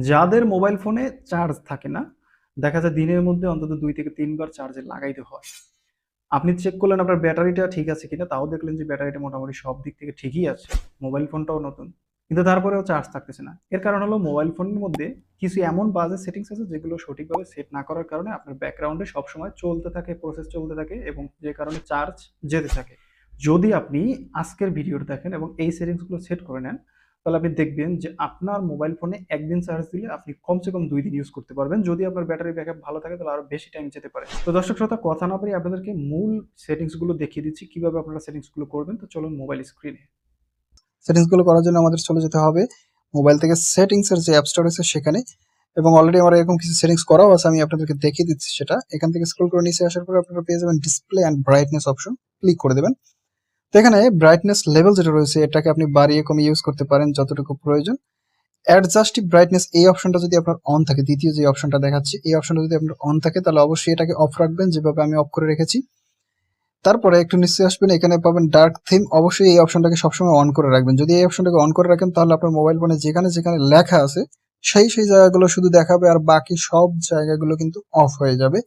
যাদের মোবাইল ফোনে চার্জ থাকে না, দেখা যায় দিনের মধ্যে অন্তত ২ থেকে ৩ বার চার্জে লাগাইতে হয়। আপনি চেক করলেন আপনার ব্যাটারিটা ঠিক আছে কিনা, তাও দেখলেন যে ব্যাটারিটা মোটামুটি সব দিক থেকে ঠিকই আছে। মোবাইল ফোনটাও নতুন। কিন্তু তারপরেও চার্জ থাকতেছে না। এর কারণ হলো মোবাইল ফোনের মধ্যে কিছু এমন বাজে সেটিংস আছে যেগুলো সঠিকভাবে সেট না করার কারণে আপনার ব্যাকগ্রাউন্ডে সবসময় চলতে থাকে, প্রসেস চলতে থাকে এবং যে কারণে চার্জ যেতে থাকে। যদি আপনি আজকের ভিডিওটা দেখেন এবং এই সেটিংসগুলো সেট করে নেন, তাহলে আপনি দেখবেন যে আপনার মোবাইল ফোনে একদিন চার্জ দিলে আপনি কমসে কম ২ দিন ইউজ করতে পারবেন। যদি আপনার ব্যাটারি ব্যাকআপ ভালো থাকে তাহলে আরো বেশি টাইম যেতে পারে। তো দর্শক শ্রোতা, কথা না বাড়িয়ে আপনাদেরকে মূল সেটিংস গুলো দেখিয়ে দিচ্ছি কিভাবে আপনারা সেটিংস গুলো করবেন। তো চলুন মোবাইল স্ক্রিনে। সেটিংস গুলো করার জন্য আমাদের চলে যেতে হবে মোবাইল থেকে সেটিংস এর যে অ্যাপসটা রয়েছে সেখানে। এবং অলরেডি আমার এরকম কিছু সেটিংস করাও আছে, আমি আপনাদেরকে দেখিয়ে দিচ্ছি সেটা। এখান থেকে স্ক্রল করে নিচে আসার পরে আপনারা পেয়ে যাবেন display and brightness option, click করে দেবেন। তো এখানে ব্রাইটনেস লেভেল যেটা রয়েছে এটাকে আপনি বাড়িয়ে কমিয়ে ইউজ করতে পারেন যতটুকু প্রয়োজন। অ্যাডজাস্টিভ ব্রাইটনেস এই অপশনটা যদি আপনার অন থাকে, দ্বিতীয় যে অপশনটা দেখাচ্ছি এই অপশনটা যদি আপনার অন থাকে তাহলে অবশ্যই এটাকে অফ রাখবেন, যেভাবে আমি অফ করে রেখেছি। তারপরে একটু নিচে আসবেন, এখানে পাবেন ডার্ক থিম, অবশ্যই এই অপশনটাকে সবসময় অন করে রাখবেন। যদি এই অপশনটাকে অন করে রাখেন তাহলে আপনার মোবাইল ফোনে যেখানে যেখানে লেখা আছে সেই জায়গাগুলো শুধু দেখাবে, আর বাকি সব জায়গাগুলো কিন্তু অফ হয়ে যাবে।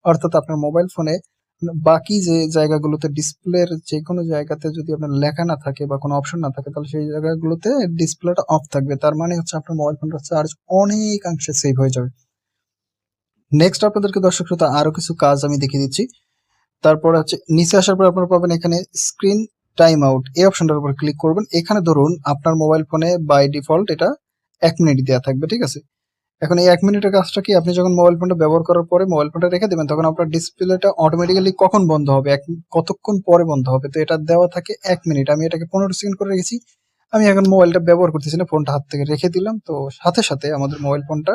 অর্থাৎ আপনার মোবাইল ফোনে বাকি যে জায়গাগুলোতে ডিসপ্লের যে কোনো জায়গাতে যদি আপনার লেখা না থাকে বা কোনো অপশন না থাকে তাহলে সেই জায়গাগুলোতে ডিসপ্লেটা অফ থাকবে। তার মানে হচ্ছে আপনার মোবাইল ফোনটার চার্জ অনেকাংশে সেভ হয়ে যাবে। নেক্সট আপনাদেরকে দর্শক শ্রোতা আরো কিছু কাজ আমি দেখিয়ে দিচ্ছি। তারপর হচ্ছে নিচে আসার পর আপনারা পাবেন এখানে স্ক্রিন টাইম আউট, এই অপশনটার উপর ক্লিক করবেন। এখানে ধরুন আপনার মোবাইল ফোনে বাই ডিফল্ট এটা ১ মিনিট দেওয়া থাকবে, ঠিক আছে? এখন এই ১ মিনিটের কাজটা কি, আপনি যখন মোবাইল ফোনটা ব্যবহার করার পরে মোবাইল ফোনটা রেখে দিবেন তখন আপনার ডিসপ্লেটা অটোমেটিক্যালি কখন বন্ধ হবে, কতক্ষণ পরে বন্ধ হবে। তো এটা দেওয়া থাকে ১ মিনিট। আমি এটাকে ১৫ সেকেন্ড করে রেখেছি। আমি এখন মোবাইলটা ব্যবহার করতেছি না, ফোনটা হাত থেকে রেখে দিলাম। তো সাথে সাথে আমাদের মোবাইল ফোনটা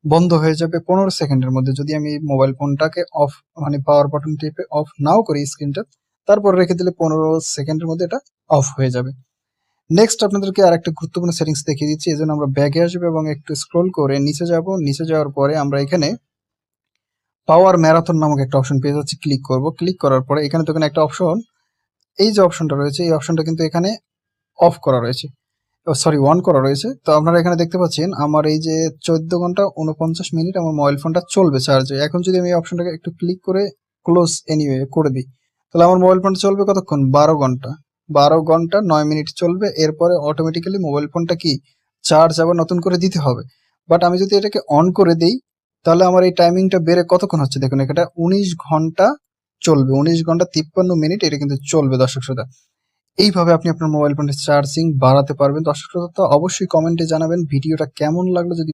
বন্ধ হয়ে যাবে ১৫ সেকেন্ডের মধ্যে। যদি আমি মোবাইল ফোনটাকে অফ মানে পাওয়ার বাটন টিপে অফ নাও করি স্ক্রিনটা, তারপর রেখে দিলে ১৫ সেকেন্ডের মধ্যে এটা অফ হয়ে যাবে। নেক্সট আপনাদেরকে আরেকটা গুরুত্বপূর্ণ সেটিংস দেখিয়ে দিচ্ছি। এজন্য আমরা ব্যাকে আসবো এবং একটু স্ক্রল করে নিচে যাব। নিচে যাওয়ার পরে আমরা এখানে পাওয়ার ম্যারাথন নামক একটা অপশন পেয়ে যাচ্ছি, ক্লিক করব। ক্লিক করার পরে এখানে দেখুন একটা অপশন, এই যে অপশনটা রয়েছে এই অপশনটা কিন্তু এখানে অফ করা রয়েছে, সরি অন করা রয়েছে। তো আপনারা এখানে দেখতে পাচ্ছেন আমার এই যে 14 ঘন্টা 49 মিনিট আমার মোবাইল ফোনটা চলবে চার্জে। এখন যদি আমি এই অপশনটাকে একটু ক্লিক করে ক্লোজ এনিওয়ে করে দিই তাহলে আমার মোবাইল ফোনটা চলবে কতক্ষণ, ১২ ঘন্টা। ১২ ঘন্টা ৯ মিনিট চলবে। এরপরে অটোমেটিক্যালি মোবাইল ফোনটা কি চার্জ আবার নতুন করে দিতে হবে। বাট আমি যদি এটাকে অন করে দিই তাহলে আমার এই টাইমিংটা বেড়ে কতক্ষণ হচ্ছে দেখুন, এটা ১৯ ঘন্টা চলবে। ১৯ ঘন্টা ৫৩ মিনিট এটা কিন্তু চলবে দর্শক শ্রোতা। এইভাবে আপনি আপনার মোবাইল ফোনের চার্জিং বাড়াতে পারবেন। দর্শক শ্রোতা অবশ্যই কমেন্টে জানাবেন ভিডিওটা কেমন লাগলো। যদি